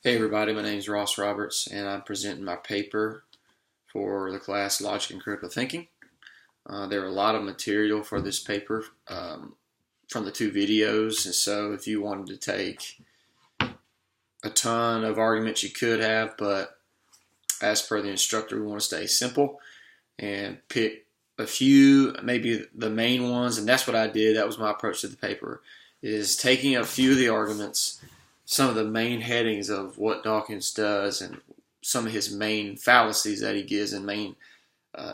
Hey everybody, my name is Ross Roberts and I'm presenting my paper for the class Logic and Critical Thinking. There are a lot of material for this paper from the two videos, and so if you wanted to take a ton of arguments you could have, but as per the instructor we want to stay simple and pick a few, maybe the main ones, and that's what I did. That was my approach to the paper, is taking a few of the arguments, some of the main headings of what Dawkins does, and some of his main fallacies that he gives and main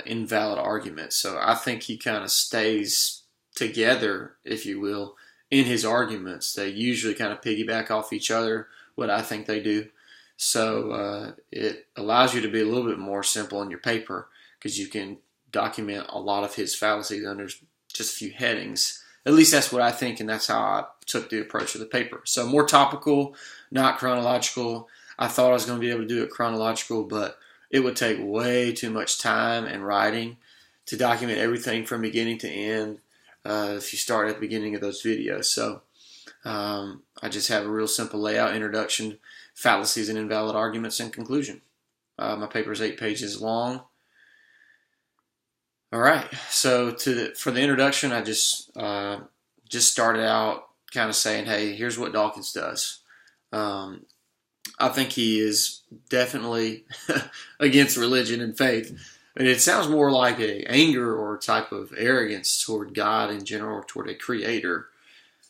invalid arguments. So I think he kind of stays together, if you will, in his arguments. They usually kind of piggyback off each other, what I think they do. So it allows you to be a little bit more simple in your paper because you can document a lot of his fallacies under just a few headings. At least that's what I think, and that's how I took the approach of the paper. So more topical, not chronological. I thought I was going to be able to do it chronological, but it would take way too much time and writing to document everything from beginning to end if you start at the beginning of those videos. So I just have a real simple layout: introduction, fallacies and invalid arguments, and conclusion. My paper is 8 pages long. All right, so for the introduction, I just started out kind of saying, hey, here's what Dawkins does. I think he is definitely against religion and faith. And it sounds more like a anger or a type of arrogance toward God in general, or toward a creator.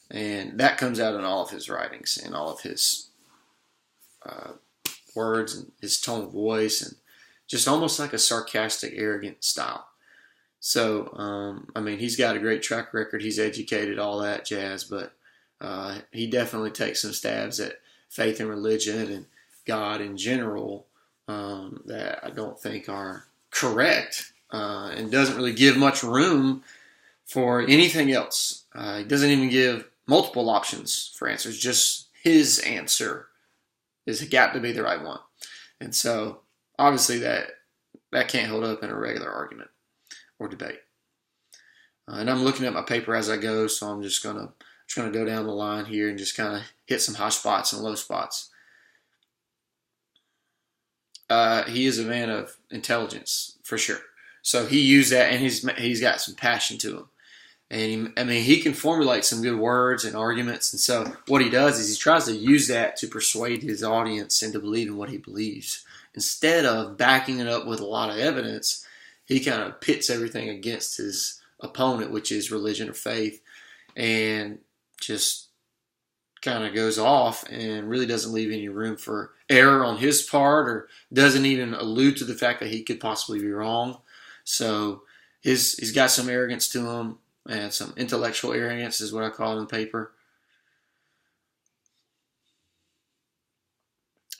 And that comes out in all of his writings and all of his words and his tone of voice, and just almost like a sarcastic, arrogant style. So, I mean, he's got a great track record. He's educated, all that jazz, but he definitely takes some stabs at faith and religion and God in general that I don't think are correct, and doesn't really give much room for anything else. He doesn't even give multiple options for answers. Just his answer is got to be the right one. And so, obviously, that can't hold up in a regular argument or debate. And I'm looking at my paper as I go, so I'm just gonna go down the line here and just kind of hit some high spots and low spots. He is a man of intelligence, for sure. So he used that, and he's got some passion to him. And he can formulate some good words and arguments. And so what he does is he tries to use that to persuade his audience into believing what he believes. Instead of backing it up with a lot of evidence, he kind of pits everything against his opponent, which is religion or faith, and just kind of goes off and really doesn't leave any room for error on his part, or doesn't even allude to the fact that he could possibly be wrong. So he's got some arrogance to him, and some intellectual arrogance is what I call it in the paper.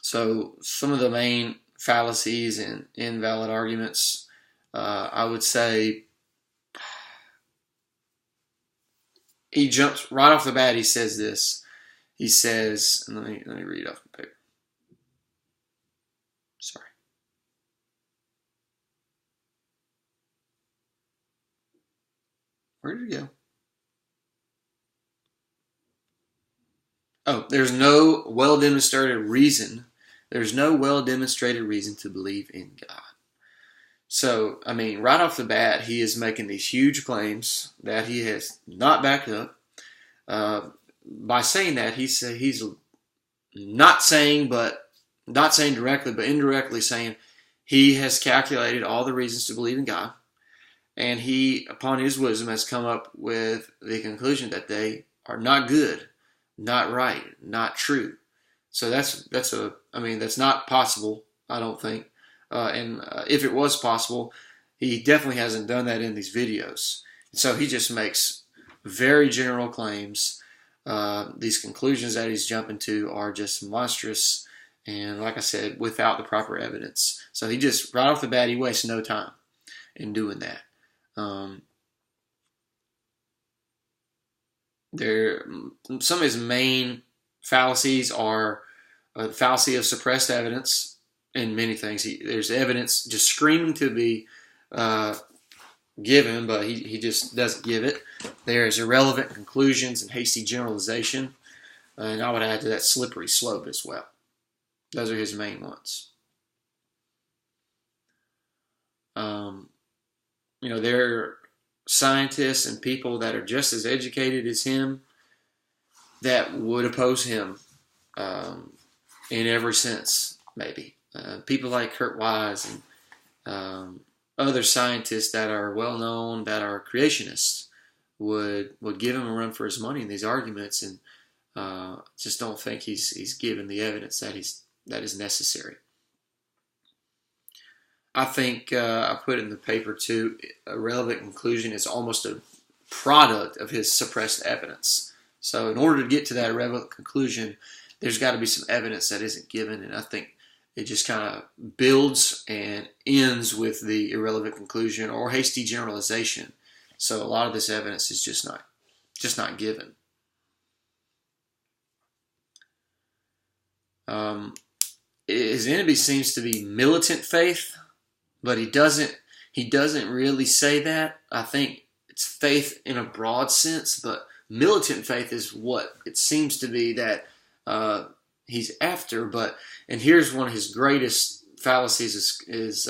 So some of the main fallacies and invalid arguments, I would say he jumps right off the bat. He says this. He says, and let me read off the paper. Sorry. Where did it go? Oh, there's no well-demonstrated reason. There's no well-demonstrated reason to believe in God. So, I mean, right off the bat, he is making these huge claims that he has not backed up. By saying that, he's not saying directly, but indirectly saying he has calculated all the reasons to believe in God, and he, upon his wisdom, has come up with the conclusion that they are not good, not right, not true. So that's not possible, I don't think. And if it was possible, he definitely hasn't done that in these videos. So he just makes very general claims. These conclusions that he's jumping to are just monstrous, and like I said, without the proper evidence. So he just, right off the bat, he wastes no time in doing that. Some of his main fallacies are the fallacy of suppressed evidence. In many things, there's evidence just screaming to be given, but he just doesn't give it. There's irrelevant conclusions and hasty generalization, and I would add to that slippery slope as well. Those are his main ones. There are scientists and people that are just as educated as him that would oppose him in every sense, maybe. People like Kurt Wise and other scientists that are well known, that are creationists, would give him a run for his money in these arguments, and just don't think he's given the evidence that is necessary. I think I put in the paper too, a relevant conclusion is almost a product of his suppressed evidence. So in order to get to that irrelevant conclusion, there's got to be some evidence that isn't given, and I think it just kind of builds and ends with the irrelevant conclusion or hasty generalization. So a lot of this evidence is just not given. His enemy seems to be militant faith, but he doesn't really say that. I think it's faith in a broad sense, but militant faith is what it seems to be that he's after. And here's one of his greatest fallacies is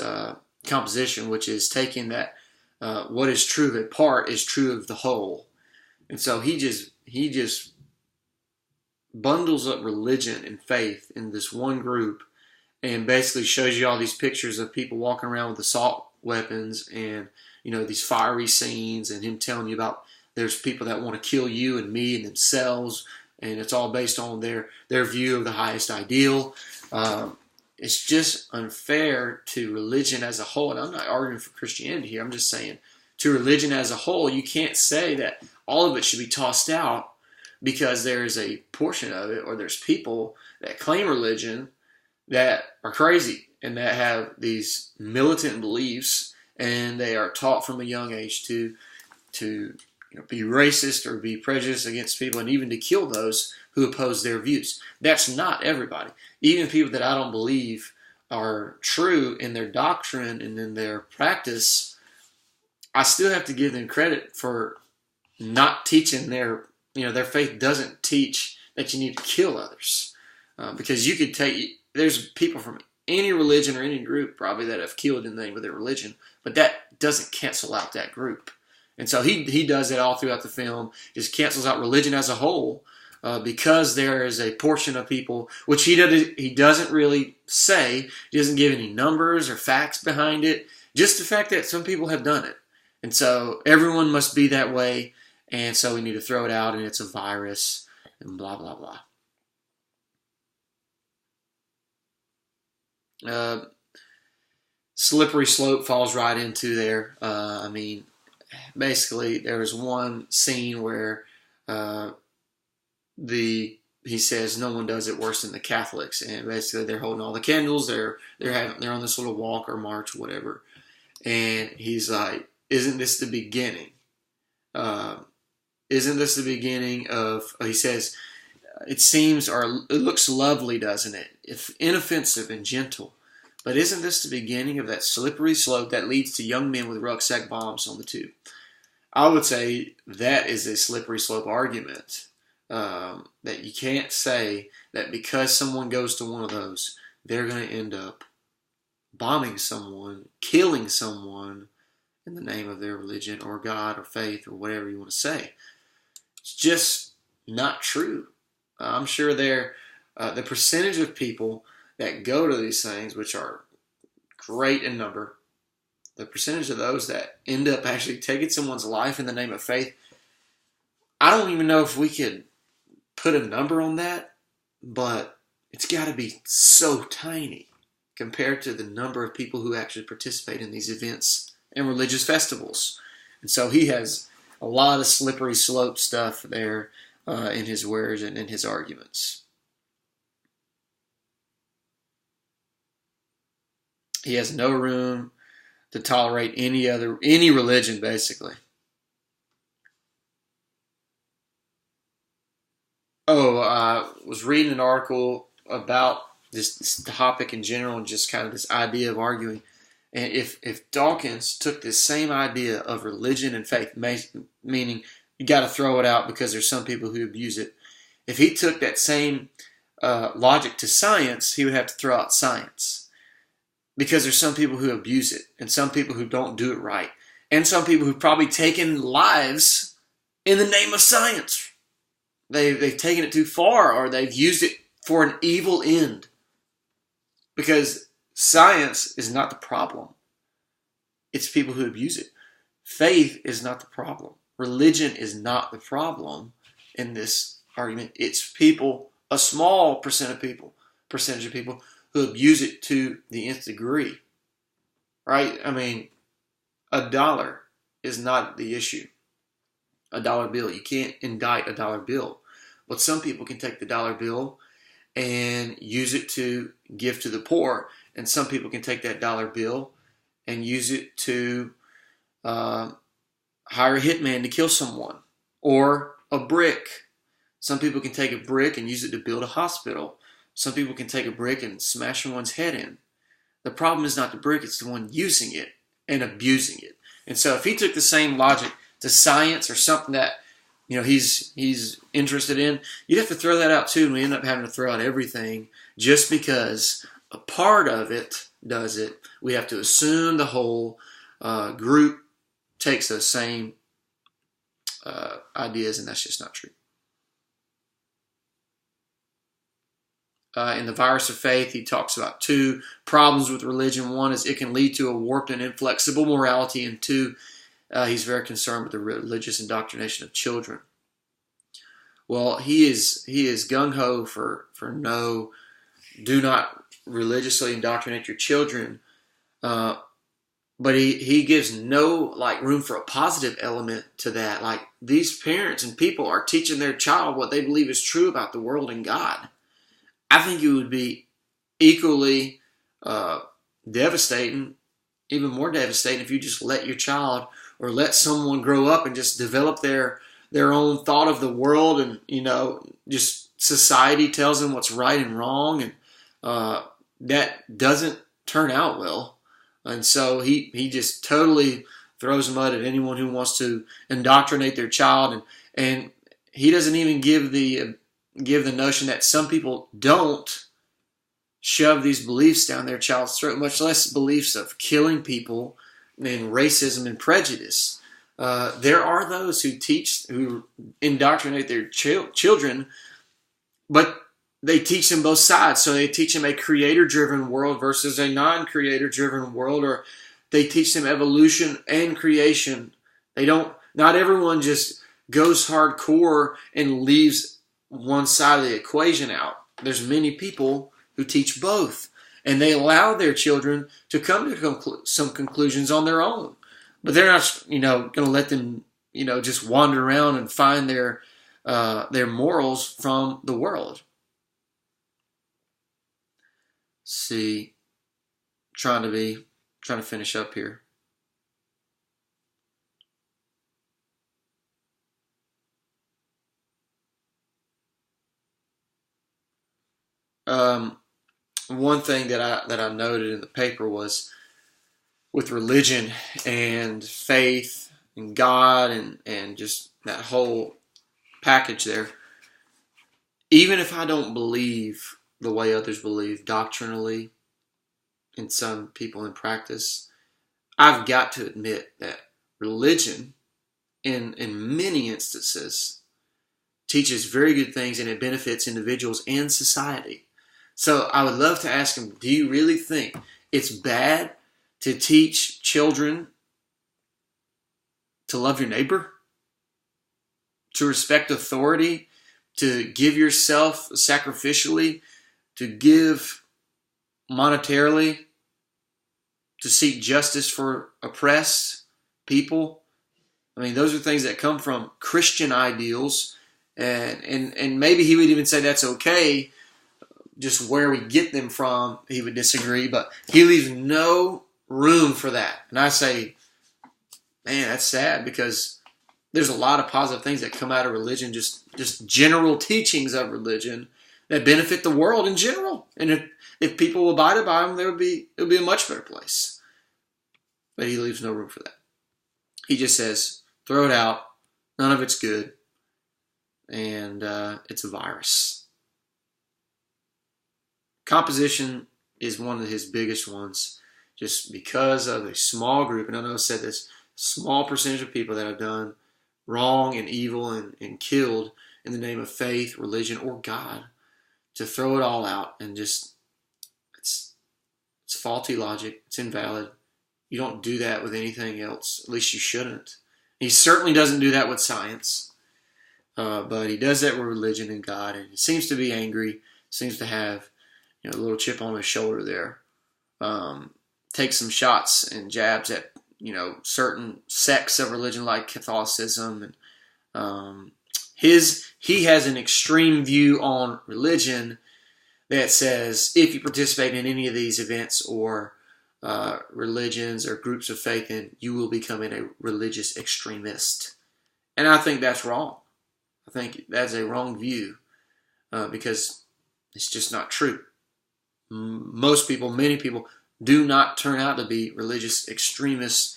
composition, which is taking that what is true of a part is true of the whole. And so he just bundles up religion and faith in this one group, and basically shows you all these pictures of people walking around with assault weapons and, these fiery scenes, and him telling you about there's people that want to kill you and me and themselves, and it's all based on their view of the highest ideal. It's just unfair to religion as a whole, and I'm not arguing for Christianity here. I'm just saying to religion as a whole, you can't say that all of it should be tossed out because there's a portion of it, or there's people that claim religion that are crazy and that have these militant beliefs, and they are taught from a young age to be racist or be prejudiced against people, and even to kill those who oppose their views. That's not everybody. Even people that I don't believe are true in their doctrine and in their practice, I still have to give them credit for not teaching their faith doesn't teach that you need to kill others. Because you could there's people from any religion or any group probably that have killed in the name of their religion, but that doesn't cancel out that group. And so he does it all throughout the film, just cancels out religion as a whole, because there is a portion of people, which he doesn't really say, he doesn't give any numbers or facts behind it, just the fact that some people have done it. And so everyone must be that way, and so we need to throw it out, and it's a virus, and blah, blah, blah. Slippery slope falls right into there. Basically, there was one scene where he says no one does it worse than the Catholics, and basically they're holding all the candles. They're on this little walk or march, or whatever, and he's like, "Isn't this the beginning? Isn't this the beginning of?" He says, it looks lovely, doesn't it? If inoffensive and gentle. But isn't this the beginning of that slippery slope that leads to young men with rucksack bombs on the tube? I would say that is a slippery slope argument. That you can't say that because someone goes to one of those, they're going to end up bombing someone, killing someone in the name of their religion or God or faith or whatever you want to say. It's just not true. I'm sure the percentage of people that go to these things, which are great in number, the percentage of those that end up actually taking someone's life in the name of faith, I don't even know if we could put a number on that, but it's got to be so tiny compared to the number of people who actually participate in these events and religious festivals. And so he has a lot of slippery slope stuff there in his words and in his arguments. He has no room to tolerate any religion, basically. I was reading an article about this topic in general and just kind of this idea of arguing. And if Dawkins took this same idea of religion and faith, meaning you got to throw it out because there's some people who abuse it. If he took that same logic to science, he would have to throw out science. Because there's some people who abuse it, and some people who don't do it right, and some people who've probably taken lives in the name of science. They've taken it too far, or they've used it for an evil end. Because science is not the problem. It's people who abuse it. Faith is not the problem. Religion is not the problem in this argument. It's people, a small percentage of people who abuse it to the nth degree. Right? I mean, $1 is not the issue. A dollar bill. You can't indict a dollar bill. But some people can take the dollar bill and use it to give to the poor. And some people can take that dollar bill and use it to hire a hitman to kill someone. Or a brick. Some people can take a brick and use it to build a hospital. Some people can take a brick and smash someone's head in. The problem is not the brick, it's the one using it and abusing it. And so if he took the same logic to science or something that he's interested in, you'd have to throw that out too, and we end up having to throw out everything just because a part of it does it. We have to assume the whole group takes those same ideas, and that's just not true. In The Virus of Faith, he talks about 2 problems with religion. One is it can lead to a warped and inflexible morality, and 2, he's very concerned with the religious indoctrination of children. Well, he is gung-ho for no, do not religiously indoctrinate your children, but he gives no room for a positive element to that. Like, these parents and people are teaching their child what they believe is true about the world and God. I think it would be equally devastating, even more devastating, if you just let your child or let someone grow up and just develop their own thought of the world, and just society tells them what's right and wrong, and that doesn't turn out well. And so he just totally throws mud at anyone who wants to indoctrinate their child, and he doesn't even give the notion that some people don't shove these beliefs down their child's throat, much less beliefs of killing people and racism and prejudice. There are those who indoctrinate their children, but they teach them both sides. So they teach them a creator-driven world versus a non-creator-driven world, or they teach them evolution and creation. Not everyone just goes hardcore and leaves one side of the equation out. There's many people who teach both, and they allow their children to come to some conclusions on their own. But they're not, going to let them, just wander around and find their morals from the world. See, trying to finish up here. One thing that I noted in the paper was with religion and faith and God and just that whole package there. Even if I don't believe the way others believe doctrinally, in some people in practice, I've got to admit that religion, in many instances, teaches very good things, and it benefits individuals and society. So I would love to ask him, do you really think it's bad to teach children to love your neighbor, to respect authority, to give yourself sacrificially, to give monetarily, to seek justice for oppressed people? I mean, those are things that come from Christian ideals, and maybe he would even say that's okay. Just where we get them from, he would disagree, but he leaves no room for that. And I say, man, that's sad, because there's a lot of positive things that come out of religion, just general teachings of religion that benefit the world in general. And if people abided by them, it would be a much better place. But he leaves no room for that. He just says, throw it out. None of it's good. And it's a virus. Composition is one of his biggest ones, just because of a small group, and I know I said this, small percentage of people that have done wrong and evil and killed in the name of faith, religion, or God, to throw it all out and just, it's faulty logic. It's invalid. You don't do that with anything else. At least you shouldn't. He certainly doesn't do that with science, but he does that with religion and God, and he seems to be angry, seems to have a little chip on his shoulder there. Take some shots and jabs at certain sects of religion like Catholicism, and he has an extreme view on religion that says if you participate in any of these events or religions or groups of faith, then you will become a religious extremist. And I think that's wrong. I think that's a wrong view because it's just not true. Most people, many people, do not turn out to be religious extremists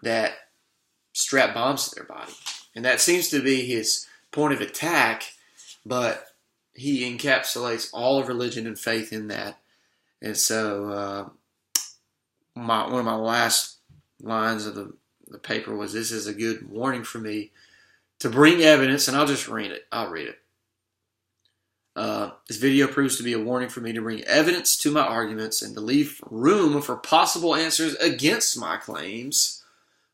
that strap bombs to their body. And that seems to be his point of attack, but he encapsulates all of religion and faith in that. And so one of my last lines of the paper was, "This is a good warning for me to bring evidence," and I'll just read it. I'll read it. This video proves to be a warning for me to bring evidence to my arguments and to leave room for possible answers against my claims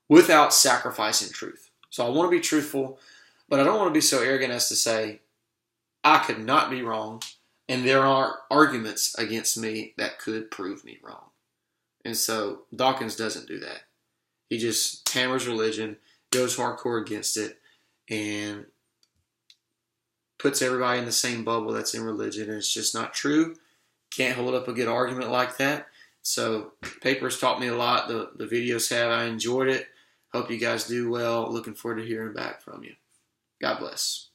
without sacrificing truth. So I want to be truthful, but I don't want to be so arrogant as to say I could not be wrong and there are arguments against me that could prove me wrong. And so Dawkins doesn't do that. He just hammers religion, goes hardcore against it, and puts everybody in the same bubble that's in religion, and it's just not true. Can't hold up a good argument like that. So papers taught me a lot. The videos have. I enjoyed it. Hope you guys do well. Looking forward to hearing back from you. God bless.